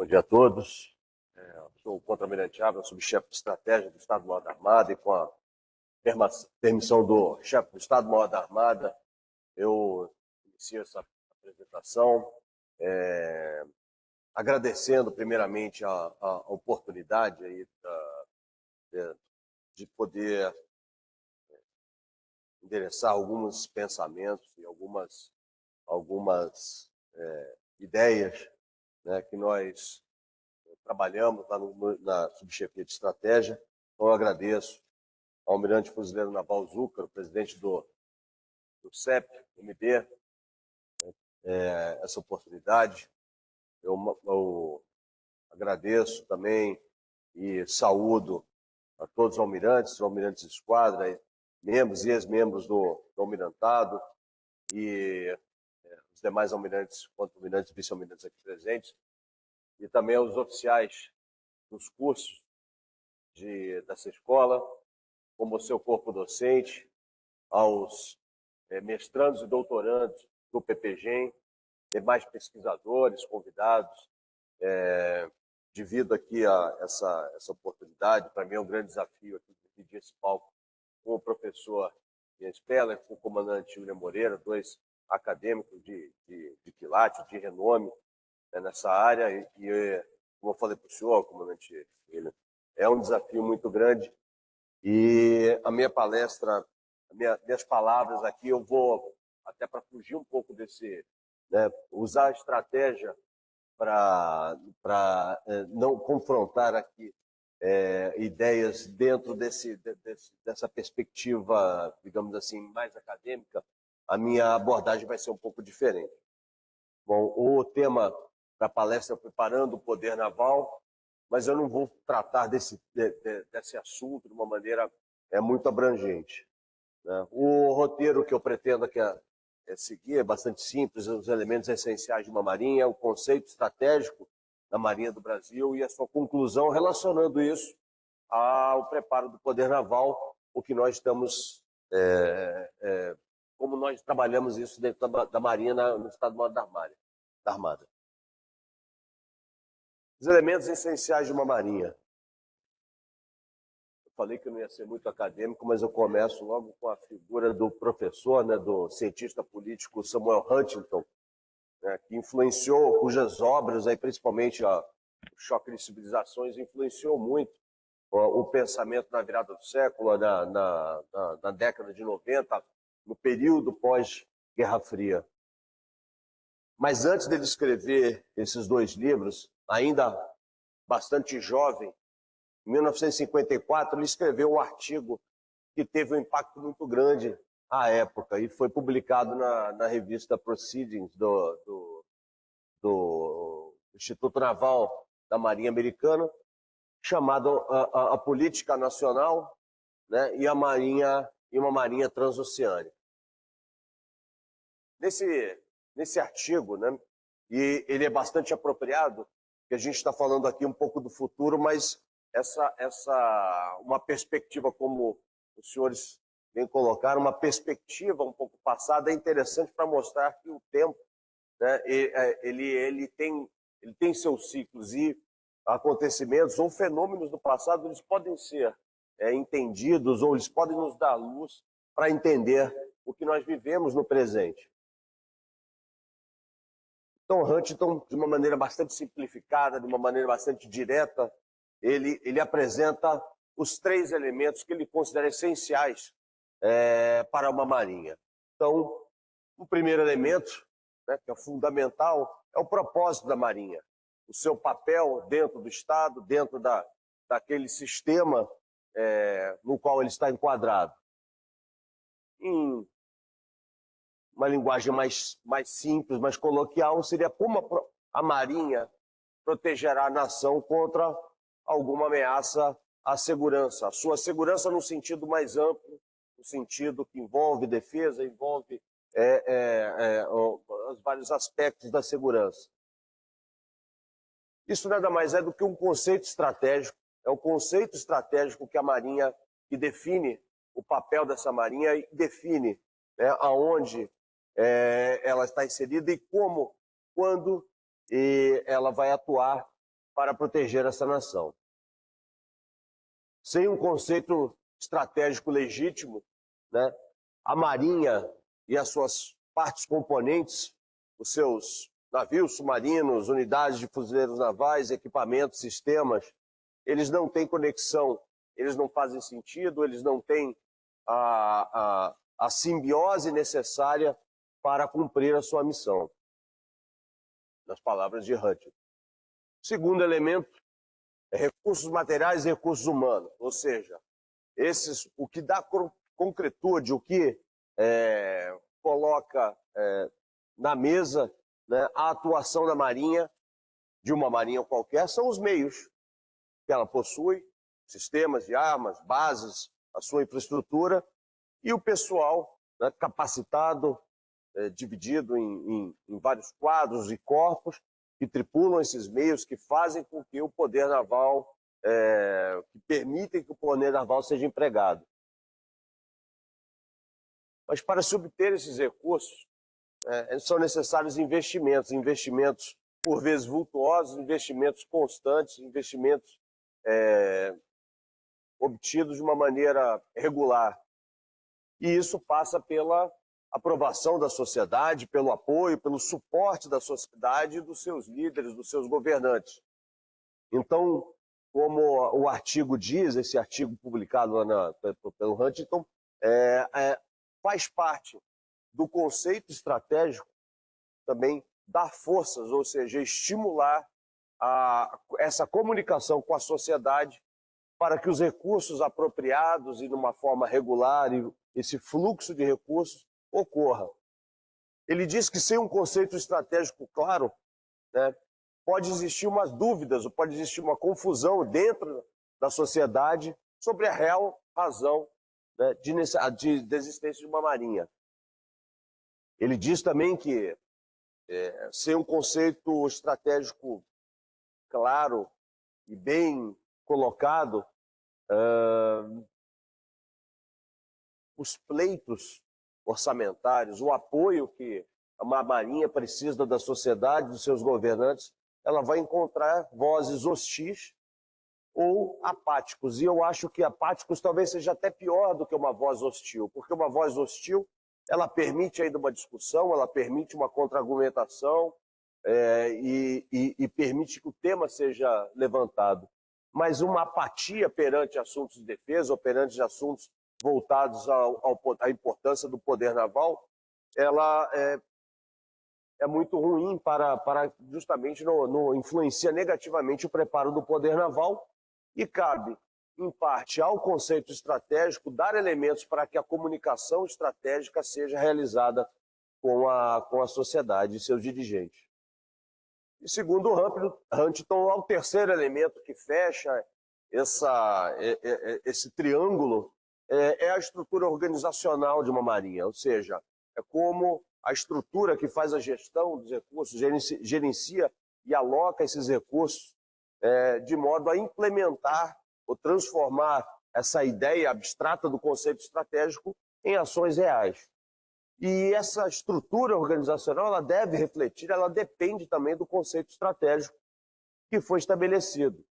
Bom dia a todos. Sou o Contra-Almirante Abel, subchefe de estratégia do Estado-Maior da Armada, e com a permissão do chefe do Estado-Maior da Armada, eu inicio essa apresentação, agradecendo primeiramente a oportunidade aí de poder endereçar alguns pensamentos e algumas ideias, né, que nós trabalhamos lá na subchefia de estratégia. Então, eu agradeço ao Almirante Fuzileiro Naval Zúcaro, presidente do CEP-MB, essa oportunidade. Eu agradeço também e saúdo a todos os almirantes de esquadra, membros e ex-membros do almirantado e os demais almirantes, quanto almirantes e vice-almirantes aqui presentes, e também aos oficiais dos cursos dessa escola, como o seu corpo docente, aos mestrandos e doutorandos do PPGEM, demais pesquisadores, convidados. Devido aqui a essa oportunidade, para mim é um grande desafio aqui dividir esse palco com o professor Jens Peller, com o comandante William Moreira, dois acadêmicos de quilate, de renome, nessa área. E, como eu falei para o senhor, comandante William, é um desafio muito grande. E a minha palestra, minhas palavras aqui, eu vou, até para fugir um pouco desse, usar a estratégia para não confrontar aqui ideias dentro dessa perspectiva, digamos assim, mais acadêmica. A minha abordagem vai ser um pouco diferente. Bom, o tema da palestra é Preparando o Poder Naval, mas eu não vou tratar desse assunto de uma maneira muito abrangente, né? O roteiro que eu pretendo aqui seguir é bastante simples: os elementos essenciais de uma marinha, o conceito estratégico da Marinha do Brasil e a sua conclusão, relacionando isso ao preparo do poder naval, o que nós estamos, como nós trabalhamos isso dentro da Marinha no Estado-Maior da Armada. Os elementos essenciais de uma marinha. Eu falei que eu não ia ser muito acadêmico, mas eu começo logo com a figura do professor, do cientista político Samuel Huntington, que influenciou, cujas obras, aí, principalmente o Choque de Civilizações, influenciou muito o pensamento na virada do século, na década de 90, no período pós-Guerra Fria. Mas antes dele escrever esses dois livros, ainda bastante jovem, em 1954, ele escreveu um artigo que teve um impacto muito grande à época e foi publicado na revista Proceedings do Instituto Naval da Marinha Americana, chamado a Política Nacional, né, e uma Marinha Transoceânica. Nesse artigo, né, e ele é bastante apropriado, que a gente está falando aqui um pouco do futuro, mas uma perspectiva, como os senhores vêm colocar, uma perspectiva um pouco passada, é interessante para mostrar que o tempo, né, ele tem seus ciclos, e acontecimentos ou fenômenos do passado, eles podem ser entendidos, ou eles podem nos dar luz para entender o que nós vivemos no presente. Então, Huntington, de uma maneira bastante simplificada, de uma maneira bastante direta, ele apresenta os três elementos que ele considera essenciais para uma marinha. Então, o primeiro elemento, né, que é fundamental, é o propósito da marinha, o seu papel dentro do Estado, dentro daquele sistema no qual ele está enquadrado. Em uma linguagem mais simples, mais coloquial, seria como a Marinha protegerá a nação contra alguma ameaça à segurança. A sua segurança no sentido mais amplo, no sentido que envolve defesa, envolve os vários aspectos da segurança. Isso nada mais é do que um conceito estratégico. É o conceito estratégico que a Marinha, que define o papel dessa Marinha e define, né, aonde ela está inserida e como, quando ela vai atuar para proteger essa nação. Sem um conceito estratégico legítimo, né, a Marinha e as suas partes componentes, os seus navios submarinos, unidades de fuzileiros navais, equipamentos, sistemas, eles não têm conexão, eles não fazem sentido, eles não têm a simbiose necessária para cumprir a sua missão. Nas palavras de Huntington. Segundo elemento, recursos materiais e recursos humanos, ou seja, o que dá concretude, o que coloca na mesa, né, a atuação da Marinha, de uma Marinha qualquer, são os meios que ela possui, sistemas de armas, bases, a sua infraestrutura, e o pessoal, né, capacitado, dividido em vários quadros e corpos que tripulam esses meios, que fazem com que o poder naval, que permitem que o poder naval seja empregado. Mas para se obter esses recursos, são necessários investimentos por vezes vultuosos, investimentos constantes, investimentos obtidos de uma maneira regular. E isso passa pela aprovação da sociedade, pelo apoio, pelo suporte da sociedade e dos seus líderes, dos seus governantes. Então, como o artigo diz, esse artigo publicado lá pelo Huntington, faz parte do conceito estratégico também dar forças, ou seja, estimular essa comunicação com a sociedade para que os recursos apropriados e de uma forma regular, e esse fluxo de recursos, ocorra. Ele diz que sem um conceito estratégico claro, né, pode existir umas dúvidas, ou pode existir uma confusão dentro da sociedade sobre a real razão, né, de existência de uma marinha. Ele diz também que sem um conceito estratégico claro e bem colocado, os pleitos orçamentários, o apoio que uma marinha precisa da sociedade, dos seus governantes, ela vai encontrar vozes hostis ou apáticos. E eu acho que apáticos talvez seja até pior do que uma voz hostil, porque uma voz hostil, ela permite ainda uma discussão, ela permite uma contra-argumentação e permite que o tema seja levantado. Mas uma apatia perante assuntos de defesa ou perante assuntos voltados à importância do poder naval, ela é muito ruim para justamente influencia negativamente o preparo do poder naval e cabe, em parte, ao conceito estratégico dar elementos para que a comunicação estratégica seja realizada com a sociedade e seus dirigentes. E segundo Huntington, é o terceiro elemento que fecha esse triângulo, é a estrutura organizacional de uma marinha, ou seja, é como a estrutura que faz a gestão dos recursos, gerencia e aloca esses recursos de modo a implementar ou transformar essa ideia abstrata do conceito estratégico em ações reais. E essa estrutura organizacional, ela deve refletir, ela depende também do conceito estratégico que foi estabelecido.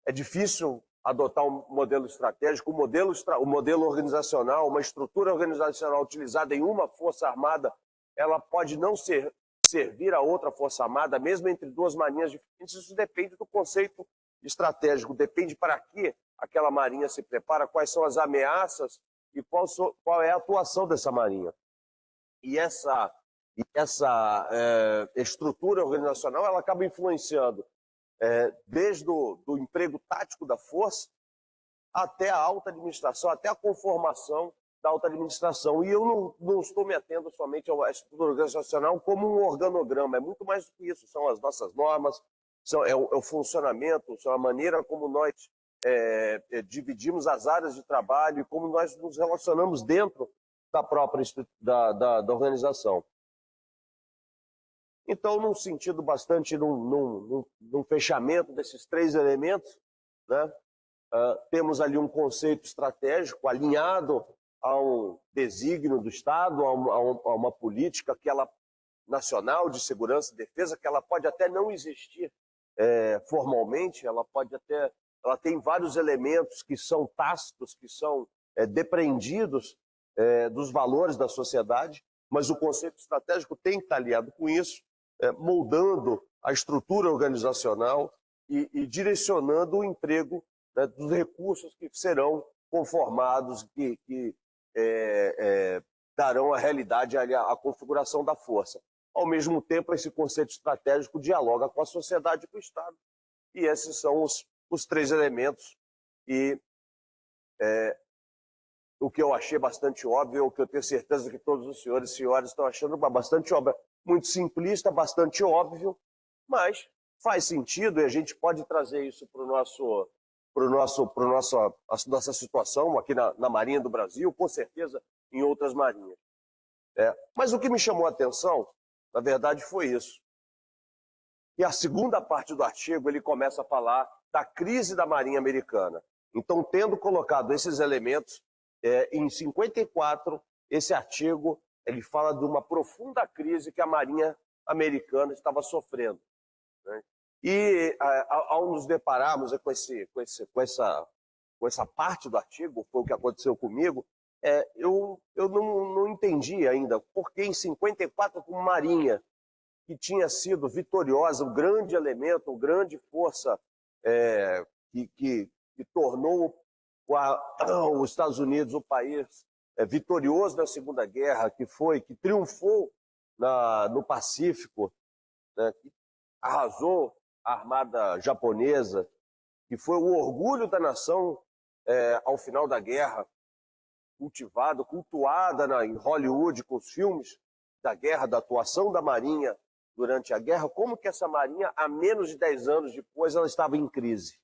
É difícil adotar um modelo estratégico, o modelo organizacional, uma estrutura organizacional utilizada em uma força armada, ela pode não servir a outra força armada, mesmo entre duas marinhas diferentes. Isso depende do conceito estratégico, depende para que aquela marinha se prepara, quais são as ameaças e qual é a atuação dessa marinha. E essa estrutura organizacional, ela acaba influenciando desde do emprego tático da força até a alta administração, até a conformação da alta administração. E eu não estou me atendo somente à estrutura organizacional como um organograma, é muito mais do que isso, são as nossas normas, é o funcionamento, são a maneira como nós dividimos as áreas de trabalho e como nós nos relacionamos dentro da própria da organização. Então, num sentido bastante, num fechamento desses três elementos, né, temos ali um conceito estratégico alinhado a um desígnio do Estado, a uma política nacional de segurança e defesa, que ela pode até não existir formalmente, ela tem vários elementos que são tácitos, que são depreendidos dos valores da sociedade, mas o conceito estratégico tem que estar aliado com isso, moldando a estrutura organizacional e direcionando o emprego, né, dos recursos que serão conformados, que darão a realidade, a configuração da força. Ao mesmo tempo, esse conceito estratégico dialoga com a sociedade e com o Estado. E esses são os três elementos. E o que eu achei bastante óbvio, o que eu tenho certeza que todos os senhores e senhoras estão achando bastante óbvio, muito simplista, bastante óbvio, mas faz sentido e a gente pode trazer isso para a nossa situação aqui na Marinha do Brasil, com certeza em outras marinhas. Mas o que me chamou a atenção, na verdade, foi isso. E a segunda parte do artigo, ele começa a falar da crise da Marinha Americana. Então, tendo colocado esses elementos, em 54, esse artigo ele fala de uma profunda crise que a Marinha Americana estava sofrendo, né? E ao nos depararmos com essa parte do artigo, foi o que aconteceu comigo, eu não entendi ainda por que em 54, com Marinha, que tinha sido vitoriosa, um grande elemento, uma grande força que tornou os Estados Unidos o país vitorioso na Segunda Guerra, que triunfou no Pacífico, né, que arrasou a Armada Japonesa, que foi o orgulho da nação ao final da guerra, cultuada em Hollywood com os filmes da guerra, da atuação da Marinha durante a guerra. Como que essa Marinha, há menos de 10 anos depois, ela estava em crise?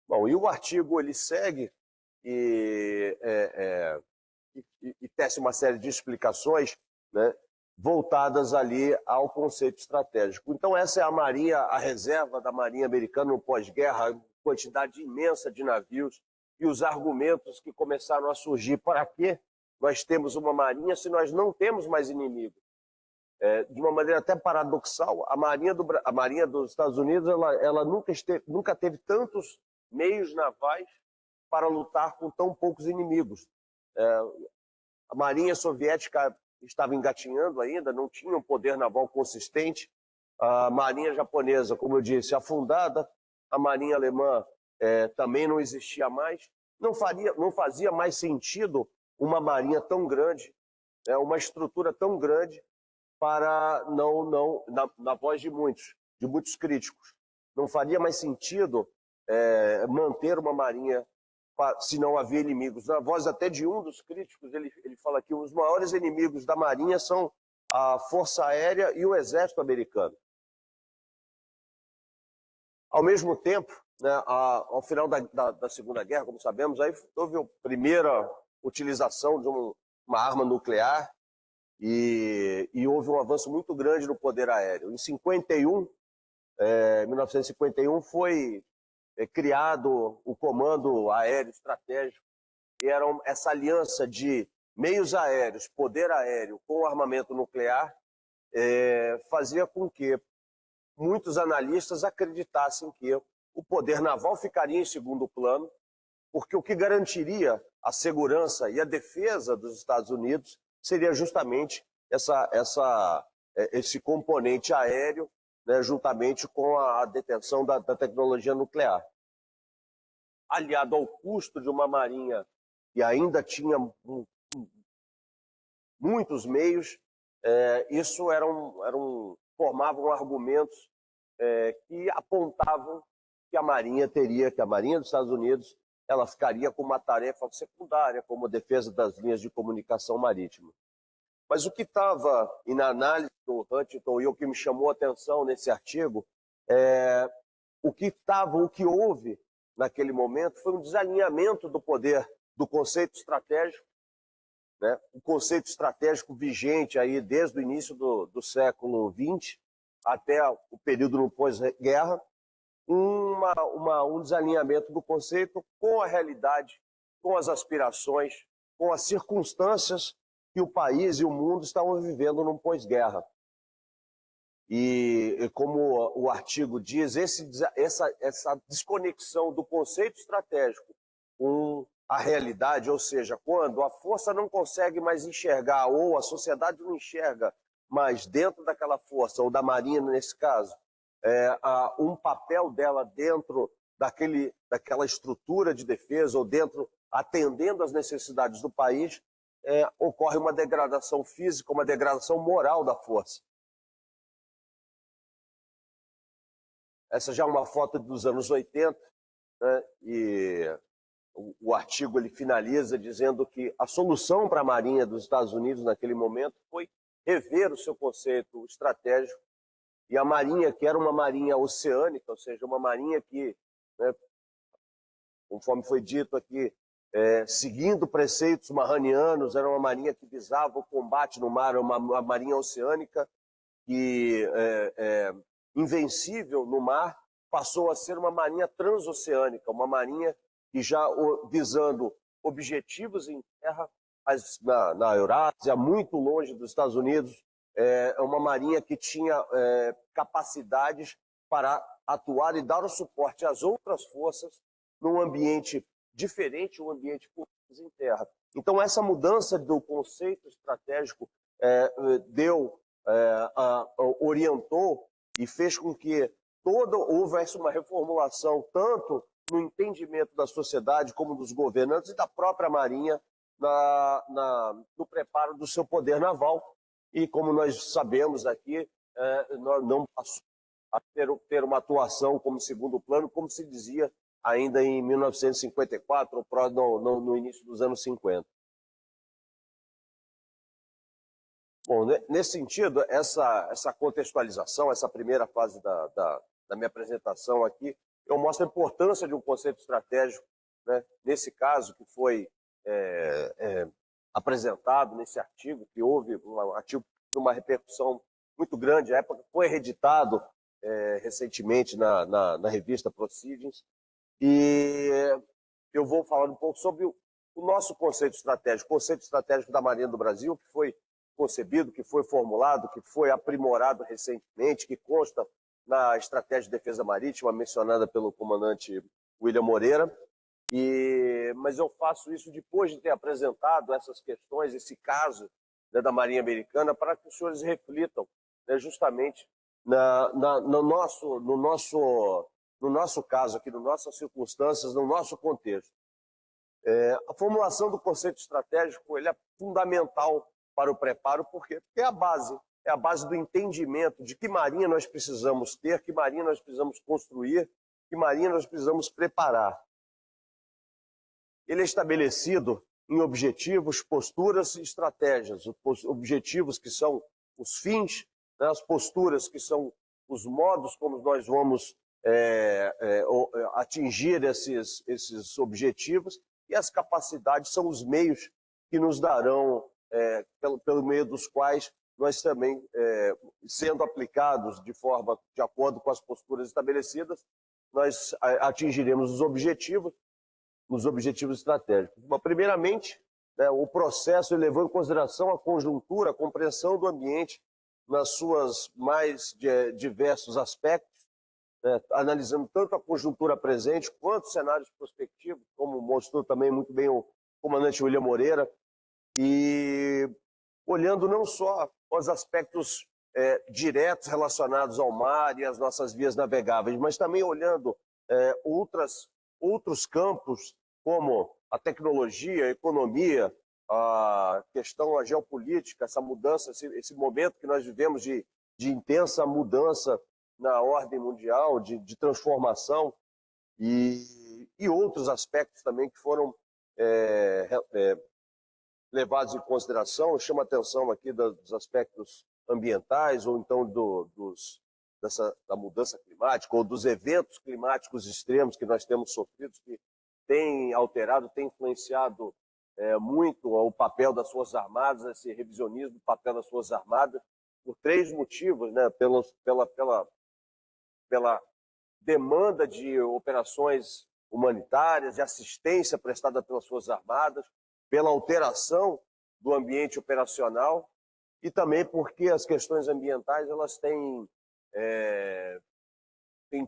Bom, e o artigo ele segue e tece uma série de explicações, né, voltadas ali ao conceito estratégico. Então essa é a Marinha, a reserva da Marinha Americana no pós-guerra, quantidade imensa de navios e os argumentos que começaram a surgir. Para que nós temos uma Marinha se nós não temos mais inimigos? De uma maneira até paradoxal, a Marinha dos Estados Unidos ela nunca teve tantos meios navais para lutar com tão poucos inimigos. A Marinha Soviética estava engatinhando ainda, não tinha um poder naval consistente. A Marinha Japonesa, como eu disse, afundada. A Marinha Alemã também não existia mais. Não fazia mais sentido uma marinha tão grande, uma estrutura tão grande, para na voz de muitos críticos, não faria mais sentido manter uma marinha se não havia inimigos. Na voz até de um dos críticos, ele fala que os maiores inimigos da marinha são a Força Aérea e o Exército americano. Ao mesmo tempo, né, ao final da Segunda Guerra, como sabemos, aí houve a primeira utilização de uma arma nuclear, e houve um avanço muito grande no poder aéreo. Em 1951, foi criado o Comando Aéreo Estratégico, que era essa aliança de meios aéreos, poder aéreo com armamento nuclear, fazia com que muitos analistas acreditassem que o poder naval ficaria em segundo plano, porque o que garantiria a segurança e a defesa dos Estados Unidos seria justamente esse componente aéreo, né, juntamente com a detenção da tecnologia nuclear. Aliado ao custo de uma marinha que ainda tinha muitos meios, isso formavam argumentos que apontavam que a Marinha dos Estados Unidos, ela ficaria com uma tarefa secundária, como a defesa das linhas de comunicação marítima. Mas o que estava na análise do Huntington e o que me chamou a atenção nesse artigo, o que houve naquele momento foi um desalinhamento do poder, do conceito estratégico, né? O conceito estratégico vigente aí desde o início do século XX até o período no pós-guerra, um desalinhamento do conceito com a realidade, com as aspirações, com as circunstâncias que o país e o mundo estavam vivendo no pós-guerra. E como o artigo diz, essa desconexão do conceito estratégico com a realidade, ou seja, quando a força não consegue mais enxergar, ou a sociedade não enxerga mais dentro daquela força, ou da Marinha nesse caso, um papel dela dentro daquela estrutura de defesa, ou dentro, atendendo às necessidades do país, ocorre uma degradação física, uma degradação moral da força. Essa já é uma foto dos anos 80, né? E o artigo ele finaliza dizendo que a solução para a Marinha dos Estados Unidos naquele momento foi rever o seu conceito estratégico, e a Marinha, que era uma marinha oceânica, ou seja, uma marinha que, né, conforme foi dito aqui, seguindo preceitos marranianos, era uma marinha que visava o combate no mar, uma marinha oceânica que invencível no mar, passou a ser uma marinha transoceânica, uma marinha que já visando objetivos em terra, na Eurásia, muito longe dos Estados Unidos, uma marinha que tinha capacidades para atuar e dar o suporte às outras forças num ambiente diferente, um ambiente em terra. Então, essa mudança do conceito estratégico orientou e fez com que houvesse uma reformulação tanto no entendimento da sociedade como dos governantes e da própria Marinha no preparo do seu poder naval. E como nós sabemos aqui, não passou a ter uma atuação como segundo plano, como se dizia ainda em 1954, no início dos anos 50. Bom, nesse sentido, essa contextualização, essa primeira fase da minha apresentação aqui, eu mostro a importância de um conceito estratégico, né? Nesse caso que foi apresentado nesse artigo, que houve um artigo de uma repercussão muito grande, à época foi reeditado recentemente na revista Proceedings, e eu vou falar um pouco sobre o nosso conceito estratégico da Marinha do Brasil, que foi concebido, que foi formulado, que foi aprimorado recentemente, que consta na Estratégia de Defesa Marítima, mencionada pelo comandante William Moreira. Mas eu faço isso depois de ter apresentado essas questões, esse caso, né, da Marinha Americana, para que os senhores reflitam, né, justamente no nosso caso aqui, nas nossas circunstâncias, no nosso contexto. A formulação do conceito estratégico ele é fundamental para o preparo, porque é a base do entendimento de que marinha nós precisamos ter, que marinha nós precisamos construir, que marinha nós precisamos preparar. Ele é estabelecido em objetivos, posturas e estratégias. Os objetivos que são os fins, né, as posturas que são os modos como nós vamos atingir esses objetivos, e as capacidades são os meios que nos darão, pelo meio dos quais nós também, sendo aplicados de acordo com as posturas estabelecidas, nós atingiremos os objetivos estratégicos. Mas, primeiramente, né, o processo levou em consideração a conjuntura, a compreensão do ambiente nas suas mais diversos aspectos, né, analisando tanto a conjuntura presente quanto os cenários prospectivos, como mostrou também muito bem o comandante William Moreira, e olhando não só os aspectos diretos relacionados ao mar e às nossas vias navegáveis, mas também olhando outros campos, como a tecnologia, a economia, a geopolítica, essa mudança, esse momento que nós vivemos de intensa mudança na ordem mundial, de transformação, e outros aspectos também que foram levados em consideração. Eu chamo a atenção aqui dos aspectos ambientais, ou então da mudança climática, ou dos eventos climáticos extremos que nós temos sofrido, que têm alterado, têm influenciado muito o papel das Forças Armadas, esse revisionismo do papel das Forças Armadas, por três motivos, né? Pela demanda de operações humanitárias, de assistência prestada pelas Forças Armadas, pela alteração do ambiente operacional e também porque as questões ambientais elas têm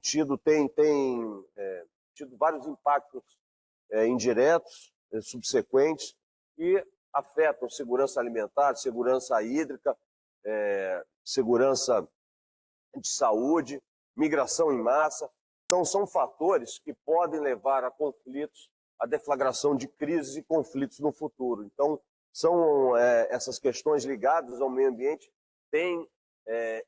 tido vários impactos indiretos, subsequentes, que afetam segurança alimentar, segurança hídrica, segurança de saúde, migração em massa. Então, são fatores que podem levar a conflitos, a deflagração de crises e conflitos no futuro. Então, são essas questões ligadas ao meio ambiente têm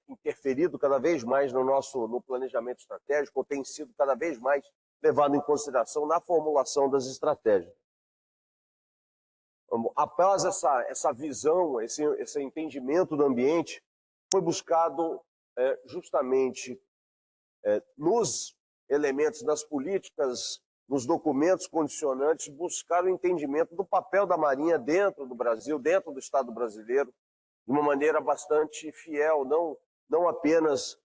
interferido cada vez mais no planejamento estratégico, ou têm sido cada vez mais levado em consideração na formulação das estratégias. Após essa visão, esse entendimento do ambiente, foi buscado justamente nos elementos das políticas, nos documentos condicionantes, buscar o entendimento do papel da Marinha dentro do Brasil, dentro do Estado brasileiro, de uma maneira bastante fiel, não apenas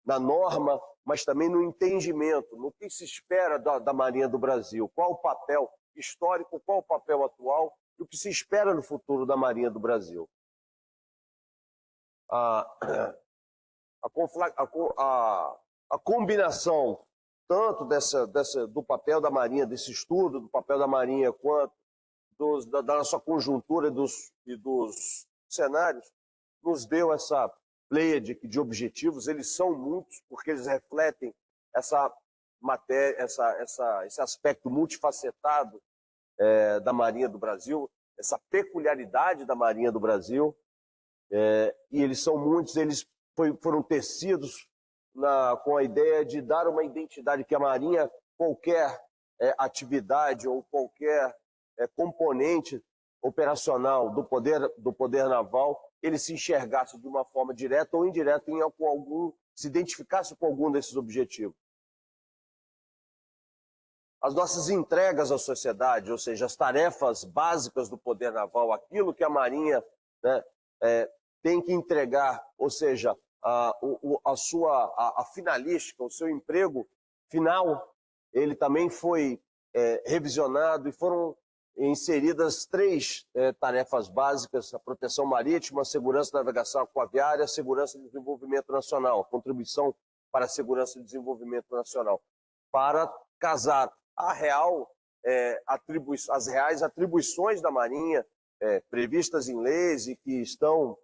na norma, mas também no entendimento, no que se espera da Marinha do Brasil, qual o papel histórico, qual o papel atual e o que se espera no futuro da Marinha do Brasil. A combinação tanto do papel da Marinha, desse estudo do papel da Marinha, quanto da nossa conjuntura e dos cenários, nos deu essa pleiade de objetivos. Eles são muitos, porque eles refletem essa matéria, esse aspecto multifacetado da Marinha do Brasil, essa peculiaridade da Marinha do Brasil, e eles são muitos, eles foram tecidos com a ideia de dar uma identidade que a Marinha, qualquer atividade ou qualquer componente operacional do poder naval, ele se enxergasse de uma forma direta ou indireta se identificasse com algum desses objetivos. As nossas entregas à sociedade, ou seja, as tarefas básicas do poder naval, aquilo que a Marinha tem que entregar, ou seja, a finalística, o seu emprego final, ele também foi revisionado e foram inseridas 3 tarefas básicas: a proteção marítima, a segurança da navegação aquaviária, a segurança e desenvolvimento nacional, a contribuição para a segurança e desenvolvimento nacional, para casar as reais atribuições da Marinha previstas em leis e que estão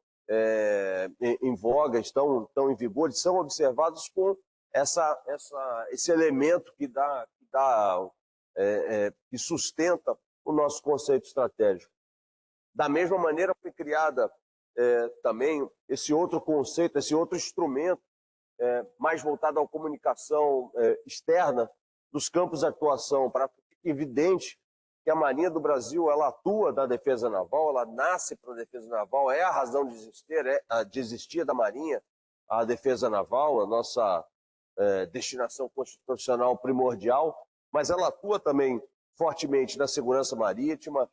em voga, estão em vigor, e são observados com esse elemento que sustenta o nosso conceito estratégico. Da mesma maneira, foi criada também esse outro conceito, esse outro instrumento mais voltado à comunicação externa dos campos de atuação, para ficar evidente que a Marinha do Brasil ela atua na defesa naval, ela nasce para a defesa naval, é a razão de existir da Marinha, a defesa naval, a nossa destinação constitucional primordial, mas ela atua também fortemente na segurança marítima,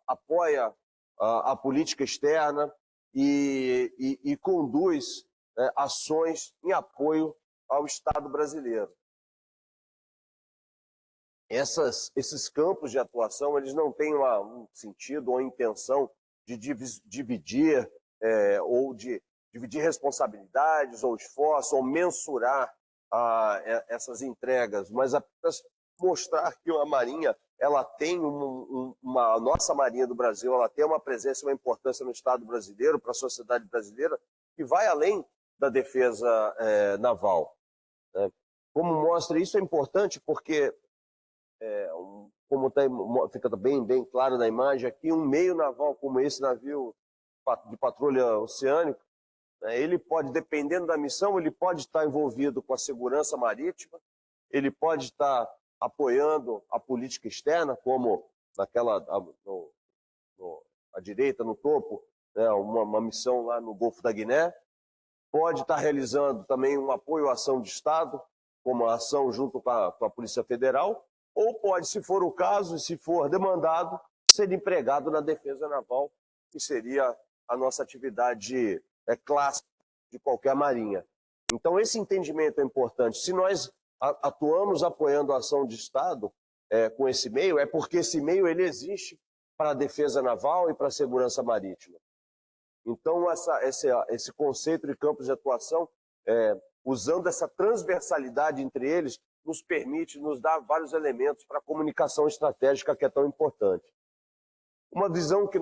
apoia a política externa e conduz ações em apoio ao Estado brasileiro. Esses campos de atuação, eles não têm um sentido ou intenção de dividir ou de dividir responsabilidades ou esforços ou mensurar essas entregas, mas apenas mostrar que a Marinha ela tem a nossa Marinha do Brasil, ela tem uma presença, uma importância no Estado brasileiro, para a sociedade brasileira, que vai além da defesa naval. Como mostra, isso é importante porque como fica bem claro na imagem aqui, um meio naval como esse navio de patrulha oceânica, ele pode, dependendo da missão, ele pode estar envolvido com a segurança marítima, ele pode estar apoiando a política externa, como à direita, no topo, uma missão lá no Golfo da Guiné, pode estar realizando também um apoio à ação de Estado, como a ação junto com a Polícia Federal, ou pode, se for o caso e se for demandado, ser empregado na defesa naval, que seria a nossa atividade clássica de qualquer marinha. Então, esse entendimento é importante. Se nós atuamos apoiando a ação de Estado com esse meio, é porque esse meio ele existe para a defesa naval e para a segurança marítima. Então, esse conceito de campos de atuação, usando essa transversalidade entre eles, nos permite, nos dá vários elementos para a comunicação estratégica que é tão importante. Uma visão que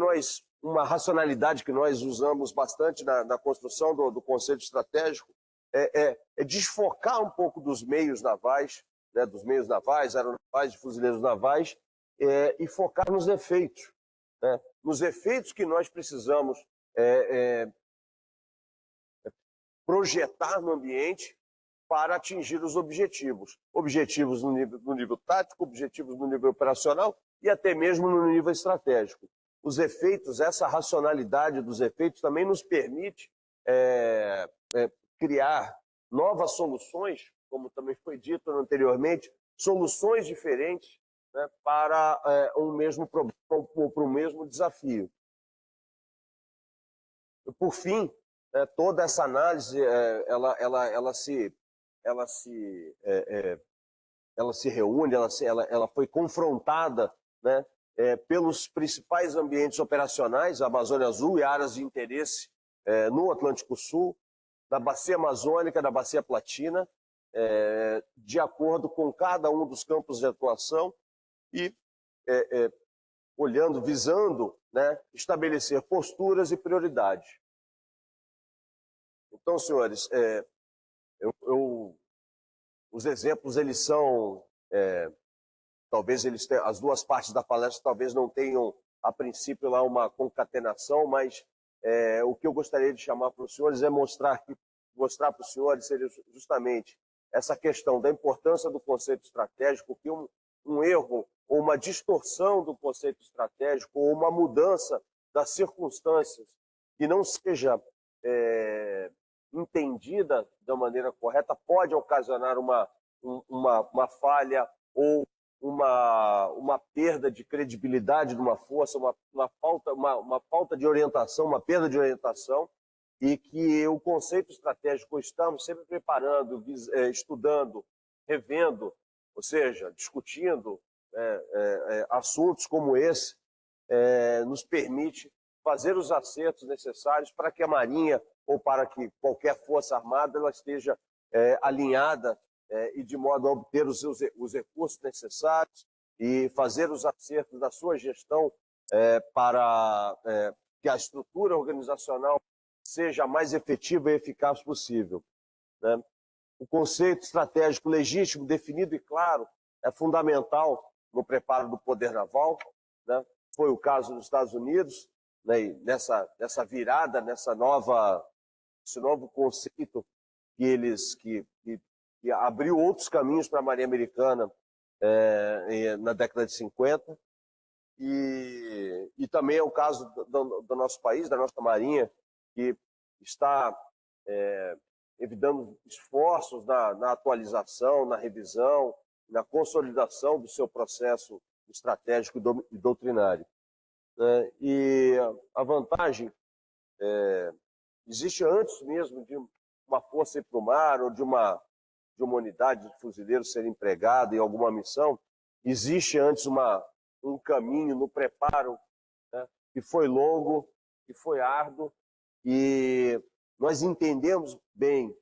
uma racionalidade que nós usamos bastante na construção do conceito estratégico é desfocar um pouco dos meios navais, né, dos meios navais, aeronavais e fuzileiros navais, e focar nos efeitos, né, nos efeitos que nós precisamos projetar no ambiente para atingir os objetivos. Objetivos no nível tático, objetivos no nível operacional e até mesmo no nível estratégico. Os efeitos, essa racionalidade dos efeitos também nos permite criar novas soluções, como também foi dito anteriormente, soluções diferentes, né, para um mesmo problema ou para o mesmo desafio. Por fim, toda essa análise ela se reúne, ela foi confrontada, né, pelos principais ambientes operacionais, a Amazônia Azul e áreas de interesse no Atlântico Sul, da Bacia Amazônica, da Bacia Platina, de acordo com cada um dos campos de atuação e visando, né, estabelecer posturas e prioridades. Então, senhores, os exemplos, eles são, talvez as duas partes da palestra talvez não tenham, a princípio, lá uma concatenação, mas o que eu gostaria de chamar para os senhores é mostrar para os senhores seria justamente essa questão da importância do conceito estratégico, que um erro ou uma distorção do conceito estratégico ou uma mudança das circunstâncias que não seja entendida da maneira correta pode ocasionar uma falha ou uma perda de credibilidade de uma força, uma falta de orientação, uma perda de orientação, e que o conceito estratégico estamos sempre preparando, estudando, revendo, ou seja, discutindo assuntos como esse, nos permite fazer os acertos necessários para que a Marinha ou para que qualquer força armada ela esteja alinhada e de modo a obter os recursos necessários e fazer os acertos da sua gestão para que a estrutura organizacional seja a mais efetiva e eficaz possível, né? O conceito estratégico legítimo, definido e claro é fundamental no preparo do poder naval, né? Foi o caso dos Estados Unidos, né? E nessa virada, esse novo conceito que abriu outros caminhos para a Marinha Americana na década de 50, e também é o caso do nosso país, da nossa Marinha, que está evitando esforços na atualização, na revisão, na consolidação do seu processo estratégico e doutrinário. E a vantagem existe antes mesmo de uma força ir para o mar ou de uma unidade de fuzileiros ser empregada em alguma missão, existe antes um caminho no preparo, né, que foi longo, que foi árduo, e nós entendemos bem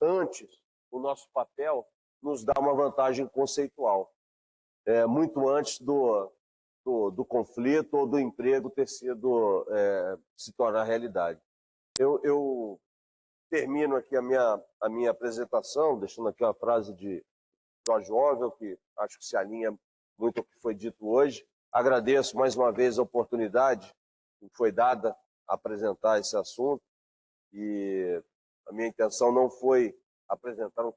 antes o nosso papel nos dá uma vantagem conceitual, muito antes do conflito ou do emprego se tornar realidade. Eu termino aqui a minha apresentação, deixando aqui uma frase de George Orwell, que acho que se alinha muito ao que foi dito hoje. Agradeço mais uma vez a oportunidade que foi dada a apresentar esse assunto, e a minha intenção não foi apresentar um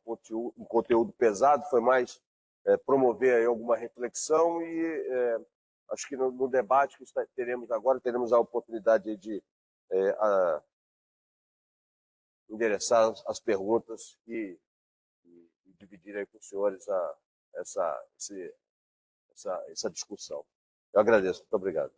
conteúdo pesado, foi mais promover aí alguma reflexão, e acho que no debate que teremos agora, teremos a oportunidade de endereçar as perguntas e dividir aí com os senhores essa discussão. Eu agradeço. Muito obrigado.